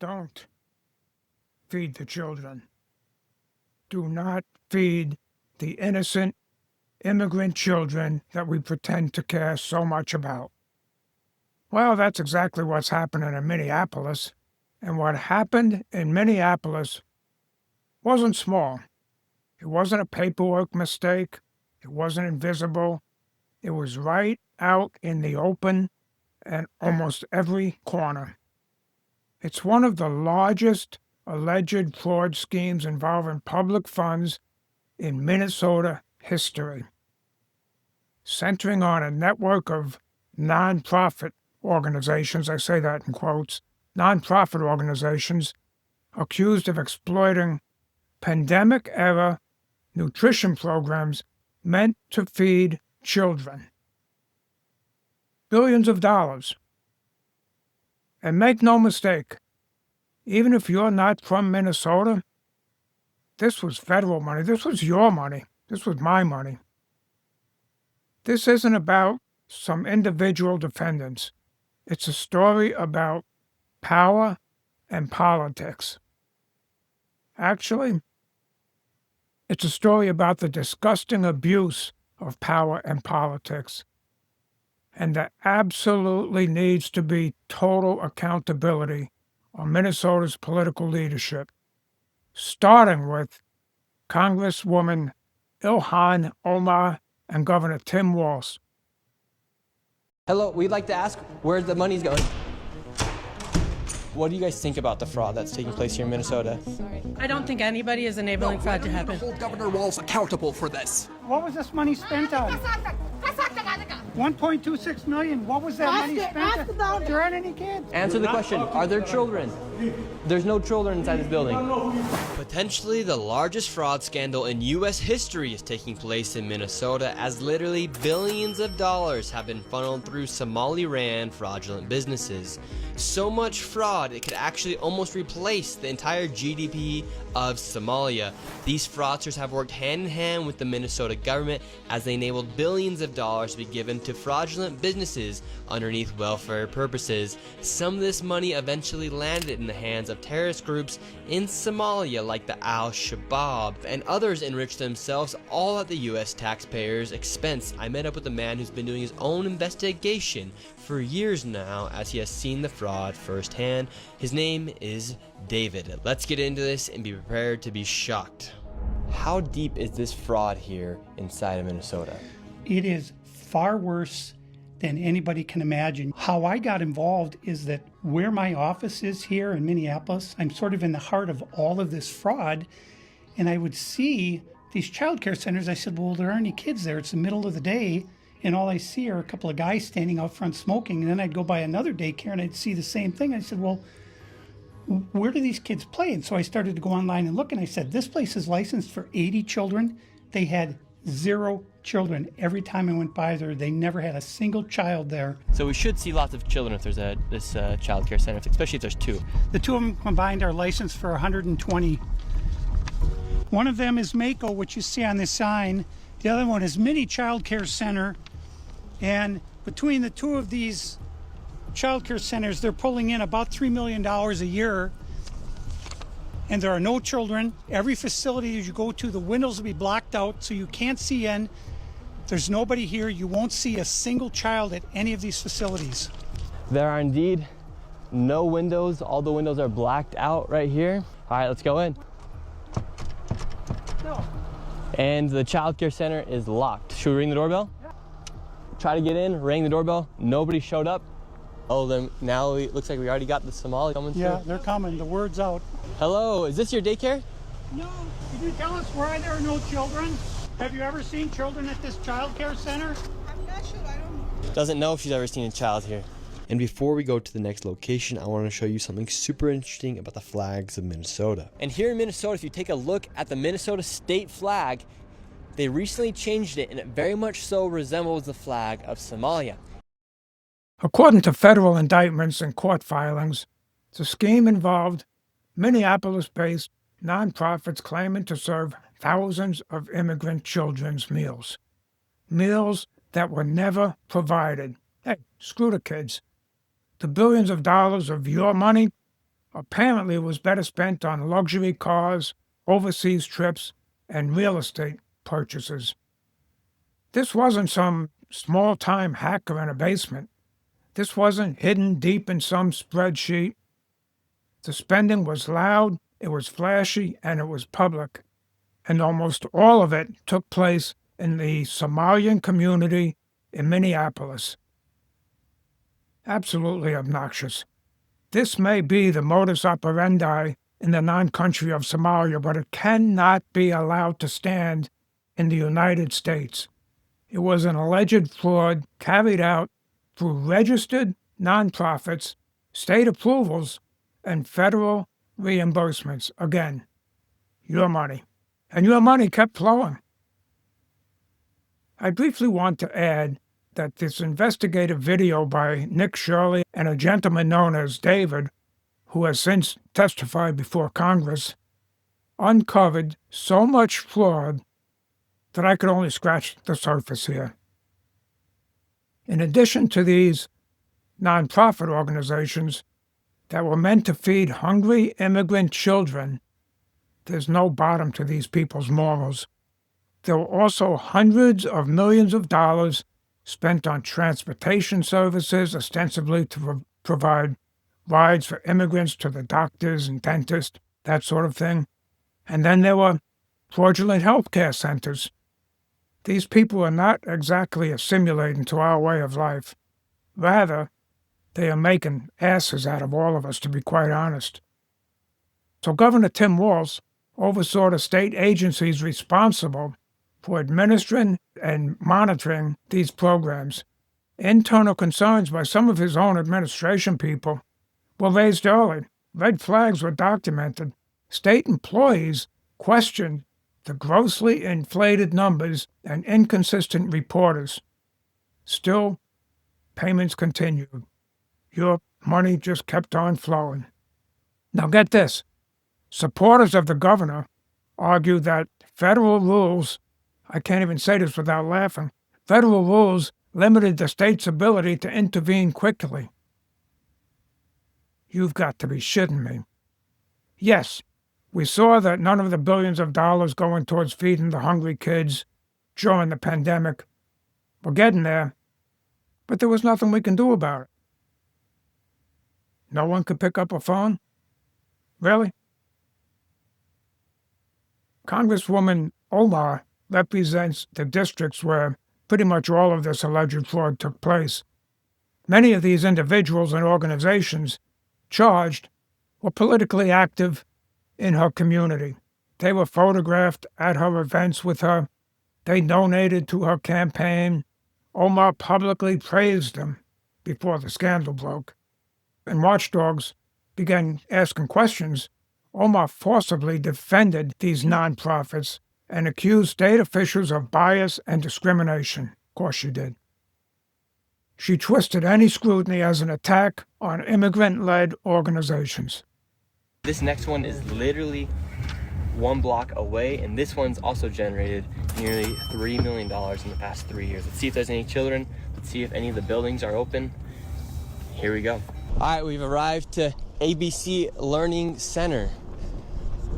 Don't feed the children. Do not feed the innocent immigrant children that we pretend to care so much about. Well, that's exactly what's happening in Minneapolis. And what happened in Minneapolis wasn't small. It wasn't a paperwork mistake. It wasn't invisible. It was right out in the open at almost every corner. It's one of the largest alleged fraud schemes involving public funds in Minnesota history, centering on a network of nonprofit organizations, I say that in quotes, nonprofit organizations accused of exploiting pandemic-era nutrition programs meant to feed children. Billions of dollars. And make no mistake, even if you're not from Minnesota, this was federal money. This was your money. This was my money. This isn't about some individual defendants. It's a story about power and politics. Actually, it's a story about the disgusting abuse of power and politics. And there absolutely needs to be total accountability on Minnesota's political leadership, starting with Congresswoman Ilhan Omar and Governor Tim Walz. Hello, we'd like to ask where the money's going. What do you guys think about the fraud that's taking place here in Minnesota? I don't think anybody is enabling fraud to happen. Hold Governor Walz accountable for this. What was this money spent on? 1.26 million. What was that money spent on? There aren't any kids. Answer the question, are there children? There's no children inside this building. Potentially the largest fraud scandal in U.S. history is taking place in Minnesota, as literally billions of dollars have been funneled through Somali-ran fraudulent businesses. So much fraud, it could actually almost replace the entire GDP of Somalia. These fraudsters have worked hand in hand with the Minnesota government as they enabled billions of dollars to be given to fraudulent businesses underneath welfare purposes. Some of this money eventually landed in the hands of terrorist groups in Somalia like the Al-Shabaab, and others enriched themselves all at the US taxpayers' expense. I met up with a man who's been doing his own investigation for years now, as he has seen the fraud firsthand. His name is David. Let's get into this and be prepared to be shocked. How deep is this fraud here inside of Minnesota? It is far worse than anybody can imagine. How I got involved is that where my office is here in Minneapolis, I'm sort of in the heart of all of this fraud, and I would see these child care centers. I said, well, there aren't any kids there. It's the middle of the day, and all I see are a couple of guys standing out front smoking. And then I'd go by another daycare and I'd see the same thing. I said, well, where do these kids play? And so I started to go online and look, and I said, this place is licensed for 80 children. They had 0 children. Every time I went by there, they never had a single child there. So we should see lots of children if there's this child care center, especially if there's 2. The 2 of them combined are licensed for 120. One of them is Mako, which you see on this sign. The other one is Mini Child Care Center. And between the 2 of these child care centers, they're pulling in about $3 million a year. And there are no children. Every facility that you go to, the windows will be blocked out so you can't see in. There's nobody here. You won't see a single child at any of these facilities. There are indeed no windows. All the windows are blacked out right here. All right, let's go in. No. And the child care center is locked. Should we ring the doorbell? Yeah. Try to get in, rang the doorbell. Nobody showed up. Oh, then now it looks like we already got the Somali coming through. Yeah, they're coming. The word's out. Hello, is this your daycare? No. Can you tell us why there are no children? Have you ever seen children at this child care center? I'm not sure. I don't know. Doesn't know if she's ever seen a child here. And before we go to the next location, I want to show you something super interesting about the flags of Minnesota. And here in Minnesota, if you take a look at the Minnesota state flag, they recently changed it, and it very much so resembles the flag of Somalia. According to federal indictments and court filings, the scheme involved Minneapolis-based nonprofits claiming to serve thousands of immigrant children's meals. Meals that were never provided. Hey, screw the kids. The billions of dollars of your money Apparently, it was better spent on luxury cars, overseas trips, and real estate purchases. This wasn't some small-time hacker in a basement. This wasn't hidden deep in some spreadsheet. The spending was loud, it was flashy, and it was public. And almost all of it took place in the Somalian community in Minneapolis. Absolutely obnoxious. This may be the modus operandi in the non-country of Somalia, but it cannot be allowed to stand in the United States. It was an alleged fraud carried out through registered nonprofits, state approvals, and federal reimbursements. Again, your money. And your money kept flowing. I briefly want to add that this investigative video by Nick Shirley and a gentleman known as David, who has since testified before Congress, uncovered so much fraud that I could only scratch the surface here. In addition to these nonprofit organizations that were meant to feed hungry immigrant children, there's no bottom to these people's morals. There were also hundreds of millions of dollars spent on transportation services, ostensibly to provide rides for immigrants to the doctors and dentists, that sort of thing. And then there were fraudulent health care centers. These people are not exactly assimilating to our way of life. Rather, they are making asses out of all of us, to be quite honest. So Governor Tim Walz oversaw the state agencies responsible for administering and monitoring these programs. Internal concerns by some of his own administration people were raised early. Red flags were documented. State employees questioned the grossly inflated numbers and inconsistent reporters. Still, payments continued. Your money just kept on flowing. Now get this. Supporters of the governor argue that federal rules, I can't even say this without laughing, federal rules limited the state's ability to intervene quickly. You've got to be shitting me. Yes, we saw that none of the billions of dollars going towards feeding the hungry kids during the pandemic. We're getting there, but there was nothing we can do about it. No one could pick up a phone? Really? Congresswoman Omar represents the districts where pretty much all of this alleged fraud took place. Many of these individuals and organizations charged were politically active in her community. They were photographed at her events with her. They donated to her campaign. Omar publicly praised them before the scandal broke. And watchdogs began asking questions. Omar forcibly defended these nonprofits and accused state officials of bias and discrimination. Of course she did. She twisted any scrutiny as an attack on immigrant-led organizations. This next one is literally one block away, and this one's also generated nearly $3 million in the past 3 years. Let's see if there's any children. Let's see if any of the buildings are open. Here we go. All right, we've arrived to ABC Learning Center.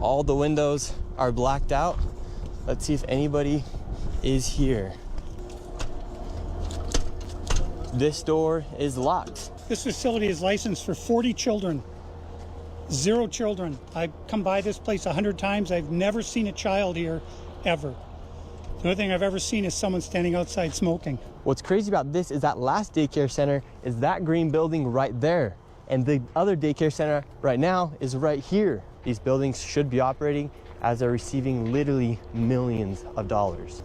All the windows are blacked out. Let's see if anybody is here. This door is locked. This facility is licensed for 40 children. 0 children. I've come by this place 100 times. I've never seen a child here, ever. The only thing I've ever seen is someone standing outside smoking. What's crazy about this is that last daycare center is that green building right there. And the other daycare center right now is right here. These buildings should be operating as they're receiving literally millions of dollars.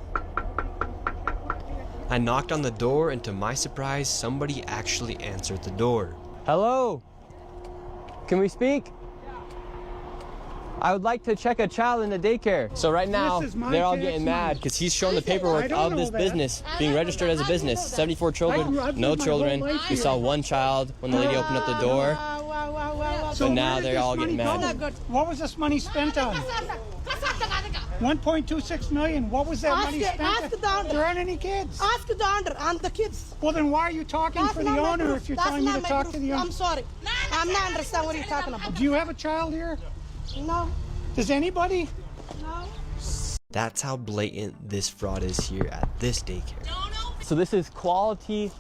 I knocked on the door, and to my surprise, somebody actually answered the door. Hello? Can we speak? I would like to check a child in the daycare. So right now, they're all getting mad because he's showing the paperwork of this business being registered as a business. 74 children, no children. We saw one child when the lady opened up the door. But now they're all getting mad. What was this money spent on? 1.26 million. What was that money spent on? There aren't any kids. Ask the owner and the kids. Well, then why are you talking for the owner if you're telling me to talk to the owner? I'm sorry. I'm not understand what you're talking about. Do you have a child here? No, Does anybody? no. That's how blatant this fraud is here at this daycare. So this is Quality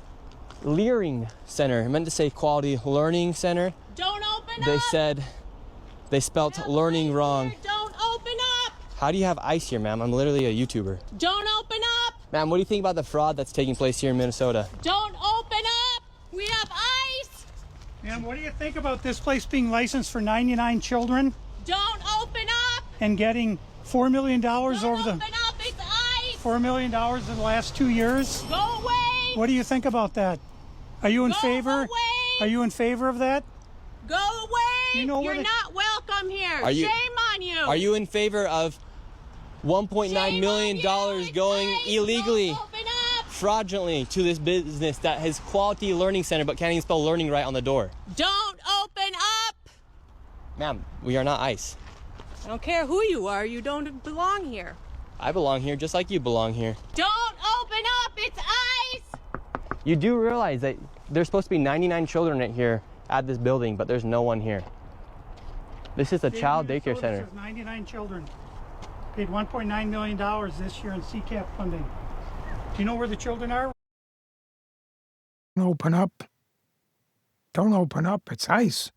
Learning Center. I meant to say Quality Learning Center. Don't open They up. said they spelt learning wrong. Don't open up. How do you have ice here, ma'am? I'm literally a YouTuber. Don't open up. Ma'am, what do you think about the fraud that's taking place here in Minnesota? Don't open up. We have ice. And what do you think about this place being licensed for 99 children Don't open up. and getting $4 million over Don't the open up. It's ice. $4 million in the last 2 years? Go away. What do you think about that? Are you in Go favor? away. Are you in favor of that? Go away. You know where You're the- not welcome here. Are you- Shame on you. Are you in favor of $1.9 Shame million on you. It's going ice. illegally, Don't open up. fraudulently to this business that has Quality Learning Center but can't even spell learning right on the door? Don't open up. Ma'am, we are not ICE. I don't care who you are. You don't belong here. I belong here just like you belong here. Don't open up. It's ice. You do realize that there's supposed to be 99 children in here at this building, but there's no one here. This is a child daycare Minnesota center. says 99 children. Paid $1.9 million this year in CCAP funding. Do you know where the children are? Don't open up. Don't open up. It's ice.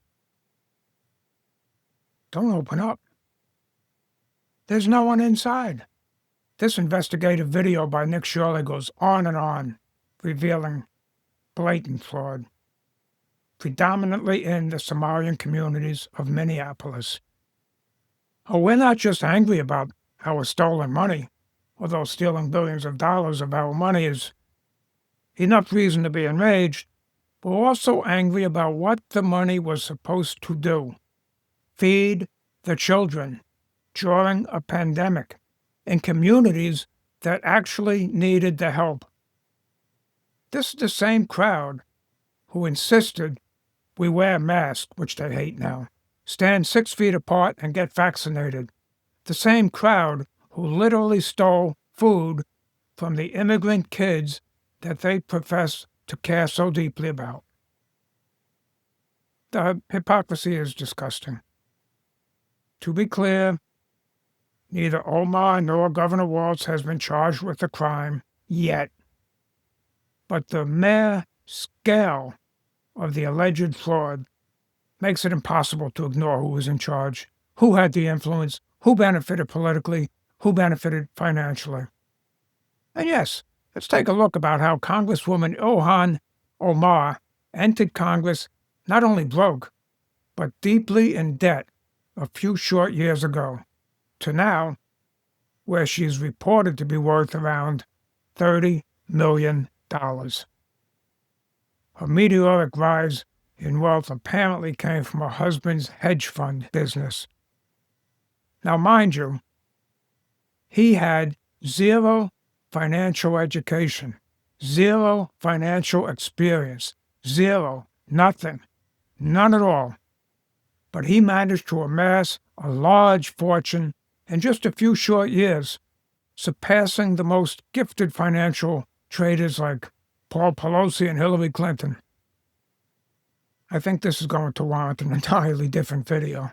Don't open up. There's no one inside. This investigative video by Nick Shirley goes on, revealing blatant fraud, predominantly in the Somalian communities of Minneapolis. Oh, we're not just angry about our stolen money, although stealing billions of dollars of our money is enough reason to be enraged. We're also angry about what the money was supposed to do. Feed the children during a pandemic in communities that actually needed the help. This is the same crowd who insisted we wear masks, which they hate now, stand 6 feet apart and get vaccinated. The same crowd who literally stole food from the immigrant kids that they profess to care so deeply about. The hypocrisy is disgusting. To be clear, neither Omar nor Governor Walz has been charged with a crime yet. But the mere scale of the alleged fraud makes it impossible to ignore who was in charge, who had the influence, who benefited politically, who benefited financially. And yes, let's take a look about how Congresswoman Ilhan Omar entered Congress not only broke, but deeply in debt a few short years ago, to now, where she's reported to be worth around $30 million. Her meteoric rise in wealth apparently came from her husband's hedge fund business. Now, mind you, he had zero financial education, zero financial experience, zero, nothing, none at all. But he managed to amass a large fortune in just a few short years, surpassing the most gifted financial traders like Paul Pelosi and Hillary Clinton. I think this is going to warrant an entirely different video.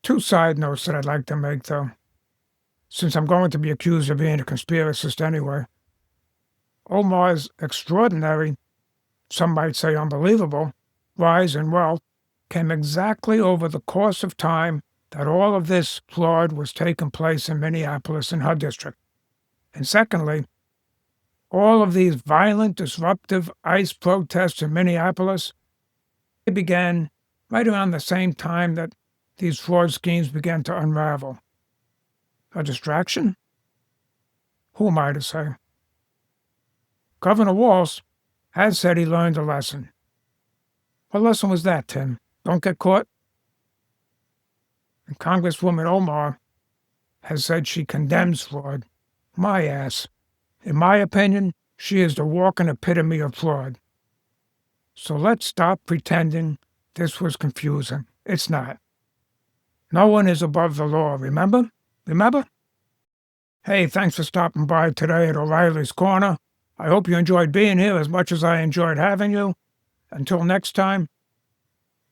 Two side notes that I'd like to make, though, since I'm going to be accused of being a conspiracist anyway. Omar's extraordinary, some might say unbelievable, rise in wealth came exactly over the course of time that all of this fraud was taking place in Minneapolis and her district. And secondly, all of these violent, disruptive ICE protests in Minneapolis, they began right around the same time that these fraud schemes began to unravel. A distraction? Who am I to say? Governor Walz has said he learned a lesson. What lesson was that, Tim? Don't get caught? And Congresswoman Omar has said she condemns fraud. My ass. In my opinion, she is the walking epitome of fraud. So let's stop pretending this was confusing. It's not. No one is above the law, remember? Remember? Hey, thanks for stopping by today at O'Reilly's Corner. I hope you enjoyed being here as much as I enjoyed having you. Until next time,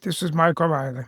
This is Mike O'Reilly.